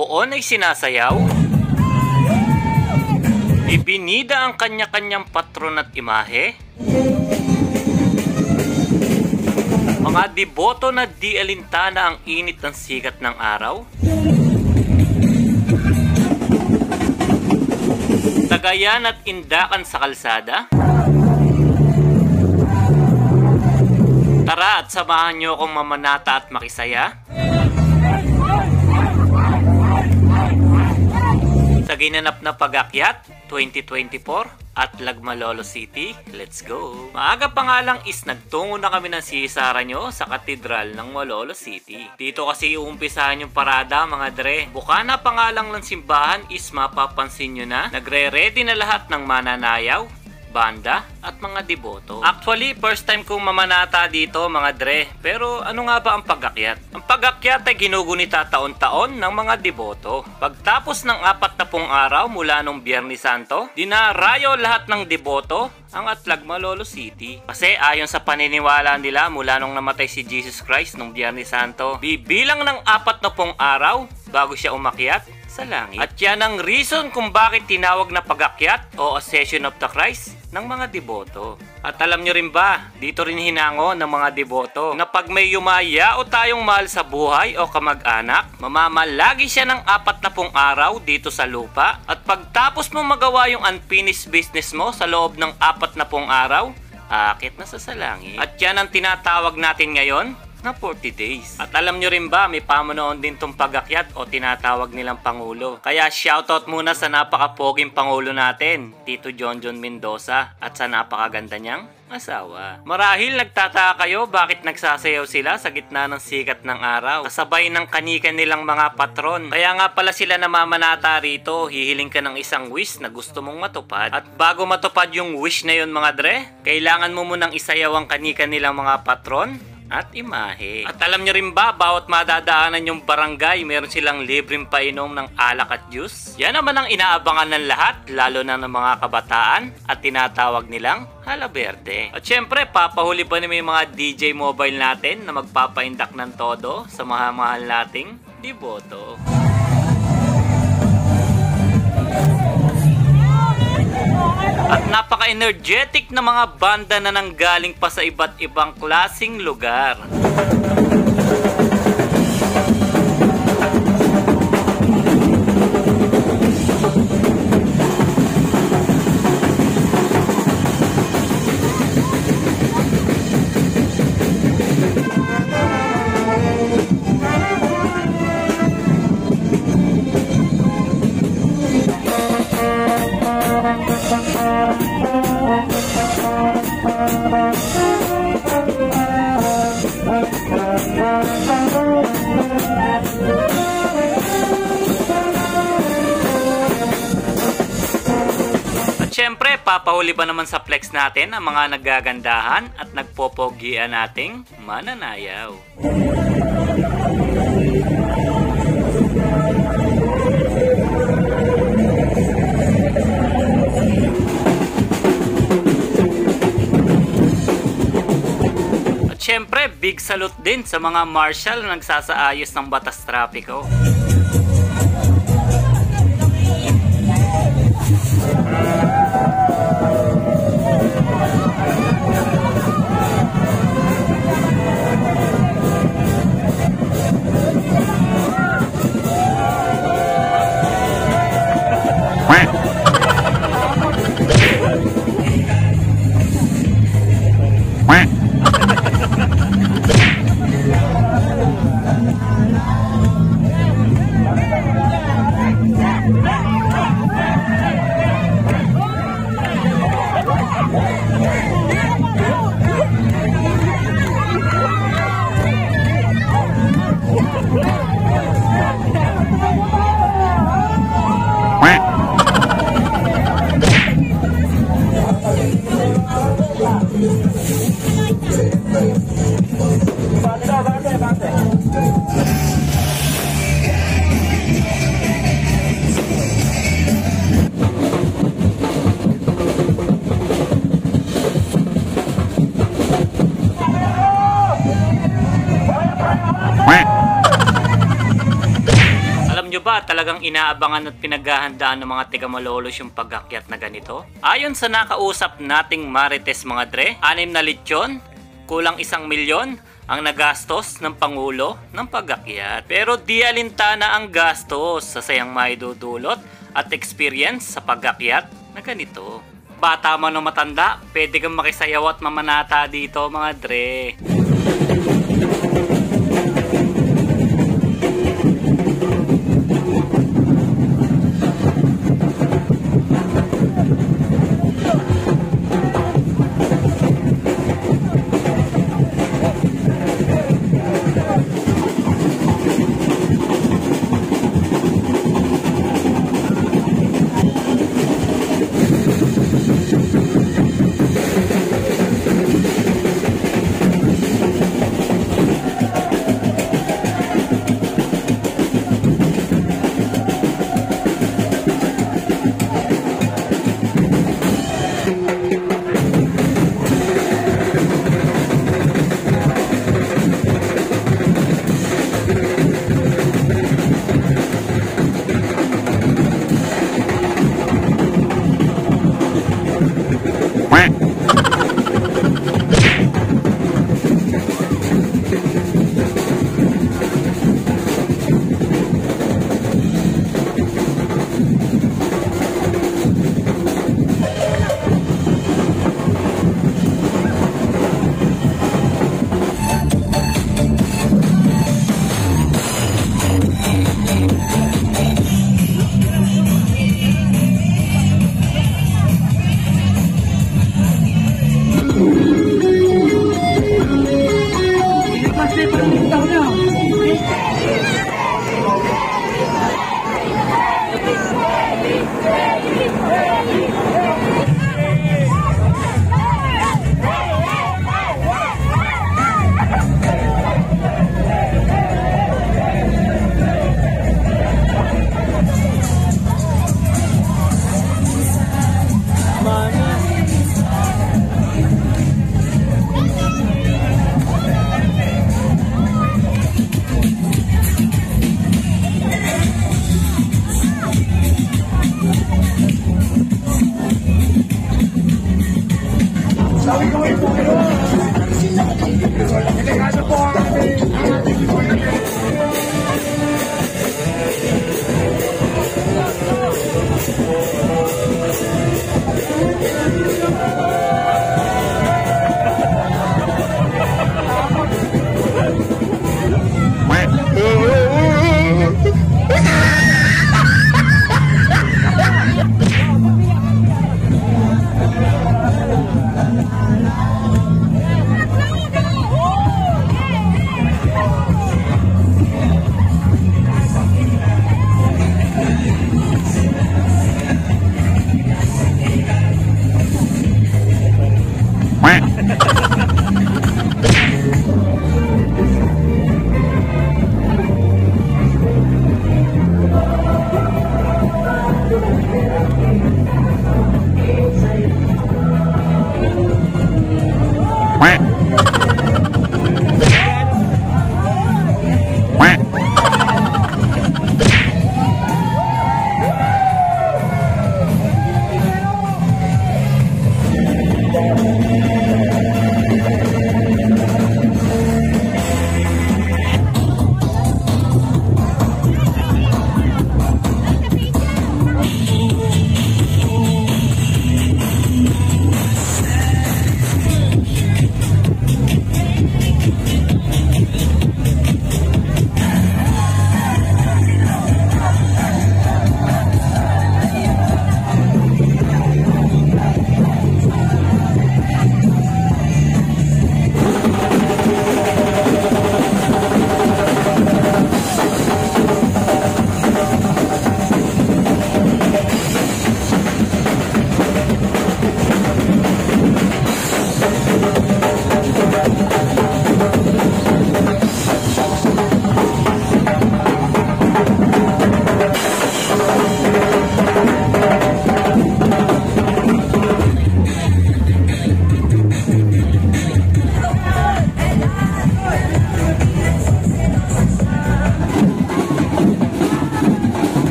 Poon ay sinasayaw. Ibinida ang kanya-kanyang patron at imahe. Mga deboto na di alintana ang init ng sikat ng araw. Tagayan at indakan sa kalsada. Tara at samahan nyo akong mamanata at makisaya sa ginanap na pag-akyat 2024 at Lagmalolo City. Let's go! Maaga pa nga lang is nagtungo na kami ng sisaran nyo sa katedral ng Malolo City. Dito kasi uumpisahan yung parada mga dre. Bukana pa nga lang ng simbahan is mapapansin nyo na nagre-ready na lahat ng mananayaw, banda at mga deboto. Actually, first time kong mamanata dito mga dre. Pero ano nga ba ang pag-akyat? Ang pag-akyat ay ginugunita taon-taon ng mga deboto. Pagtapos ng 40 araw mula nung Biyernes Santo, dinarayo lahat ng deboto ang Atlag Malolo City. Kasi ayon sa paniniwala nila mula nung namatay si Jesus Christ nung Biyernes Santo, bibilang ng 40 araw bago siya umakyat sa langit. At yan ang reason kung bakit tinawag na pag-akyat o Ascension of the Christ ng mga deboto. At alam nyo rin ba, dito rin hinango ng mga deboto na pag may yumaya o tayong mahal sa buhay o kamag-anak, mamamalagi siya ng 40 araw dito sa lupa. At pagtapos mo magawa yung unfinished business mo sa loob ng 40 araw, aakit na sa salangit. At yan ang tinatawag natin ngayon na 40 days. At alam nyo rin ba, may pamunoon din tong pag-akyat o tinatawag nilang Pangulo. Kaya shoutout muna sa napakapoging Pangulo natin, Tito Jonjon Mendoza, at sa napakaganda niyang asawa. Marahil nagtataka kayo bakit nagsasayaw sila sa gitna ng sikat ng araw, kasabay ng kanika nilang mga patron. Kaya nga pala sila namamanata rito, hihiling ka ng isang wish na gusto mong matupad. At bago matupad yung wish na yun mga dre, kailangan mo munang isayaw ang kanika nilang mga patron at imahe. At alam nyo rin ba, bawat madadaanan yung barangay, meron silang libreng painom ng alak at juice. Yan naman ang inaabangan ng lahat, lalo na ng mga kabataan, at tinatawag nilang Hala Verde. At syempre, papahuli pa naman yung mga DJ mobile natin na magpapaindak ng todo sa mga mahal nating deboto. At napaka-energetic na mga banda na nanggaling pa sa iba't ibang klasing lugar. Siyempre, papahuli pa naman sa flex natin ang mga nagagandahan at nagpopogian nating mananayaw. At siyempre, big salute din sa mga marshal na nagsasaayos ng batas trapiko. ba talagang inaabangan at pinaghahandaan ng mga tiga Malolos yung pag-akyat na ganito? Ayon sa nakausap nating Marites mga dre, 6 na lechon, kulang 1 milyon ang nagastos ng Pangulo ng pag-akyat. Pero di alintana ang gastos sa sayang maidudulot at experience sa pag-akyat na ganito. Bata man o matanda, pwede kang makisayaw at mamanata dito mga dre.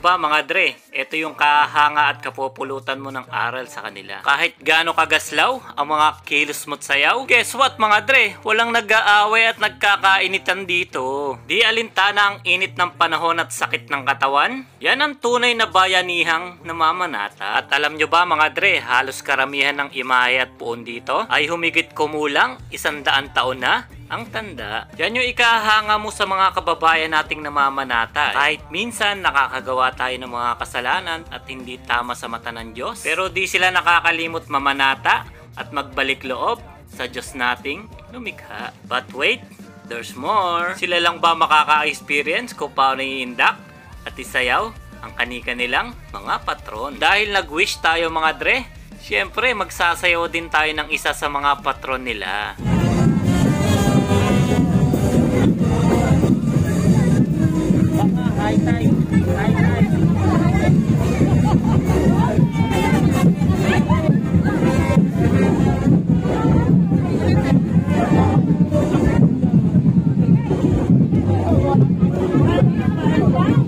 ba mga dre, ito yung kahanga at kapupulutan mo ng aral sa kanila. Kahit gaano kagaslaw ang mga kilos mo't sayaw, guess what mga dre, walang nag-aaway at nagkakainitan dito. Di alintana ang init ng panahon at sakit ng katawan, yan ang tunay na bayanihang namamanata. At alam nyo ba mga dre, halos karamihan ng imahe at puon dito ay humigit kumulang 100 taon na ang tanda. Yan yung ikahanga mo sa mga kababayan nating namamanata. Kahit minsan nakakagawa tayo ng mga kasalanan at hindi tama sa mata ng Diyos, pero di sila nakakalimot mamanata at magbalik loob sa Diyos nating lumikha. But wait, there's more. Sila lang ba makaka-experience kung paano iindak at isayaw ang kanika nilang mga patron? Dahil nag-wish tayo mga dre, syempre magsasayaw din tayo ng isa sa mga patron nila.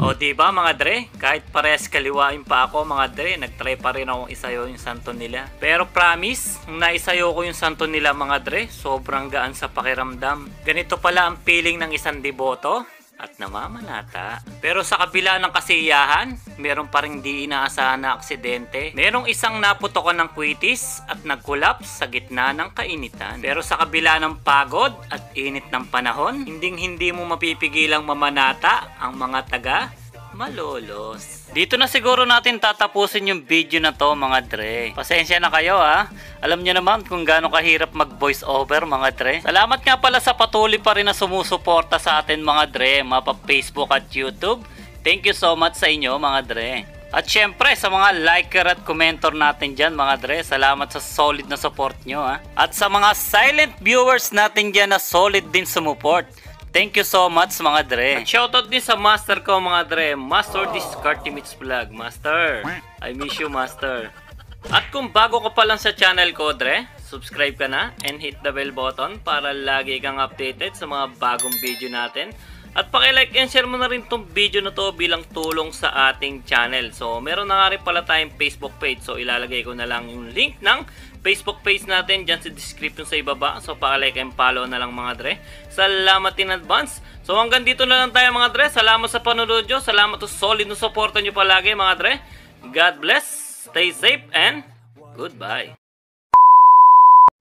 O diba mga dre, kahit parehas kaliwain pa ako mga dre, nagtry pa rin akong isayo yung santo nila. Pero promise, nung naisayo ko yung santo nila mga dre, sobrang gaan sa pakiramdam. Ganito pala ang feeling ng isang deboto at namamanata. Pero sa kabila ng kasiyahan, meron pa ring di inaasahan na aksidente. Merong isang naputokan ng kwitis at nagkulaps sa gitna ng kainitan. Pero sa kabila ng pagod at init ng panahon, hindi mo mapipigilang mamanata ang mga taga Malolos. Dito na siguro natin tatapusin yung video na to mga dre. Pasensya na kayo ha. Alam nyo naman kung gaano kahirap mag voice over mga dre. Salamat nga pala sa patuloy pa rin na sumusuporta sa atin mga dre, mga Facebook at YouTube. Thank you so much sa inyo mga dre. At syempre sa mga liker at commentor natin dyan mga dre, salamat sa solid na support nyo ha. At sa mga silent viewers natin dyan na solid din sumuport, thank you so much mga dre. At shoutout din sa master ko mga dre, Master Discartimits Vlog. Master, I miss you master. At kung bago ka pa lang sa channel ko dre, subscribe ka na and hit the bell button para lagi kang updated sa mga bagong video natin. At paki-like and share mo na rin tong video na to bilang tulong sa ating channel. So meron na nga rin pala tayong Facebook page, so ilalagay ko na lang yung link ng Facebook page natin dyan sa description sa ibaba. So paki-like and follow na lang mga dre. Salamat in advance. So hanggang dito na lang tayo mga dre. Salamat sa panonood nyo. Salamat sa solid na suporta nyo palagi mga dre. God bless, stay safe, and goodbye.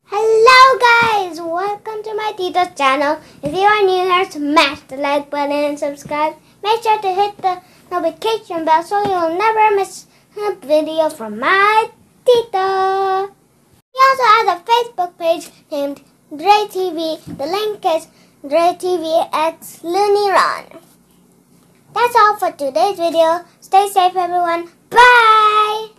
Hello guys! Welcome to my Tito's channel. If you are new here, smash the like button and subscribe. Make sure to hit the notification bell so you'll never miss a video from my Tito. He also has a Facebook page named Dre TV. The link is Dre TV X Looney Ron. That's all for today's video. Stay safe everyone. Bye!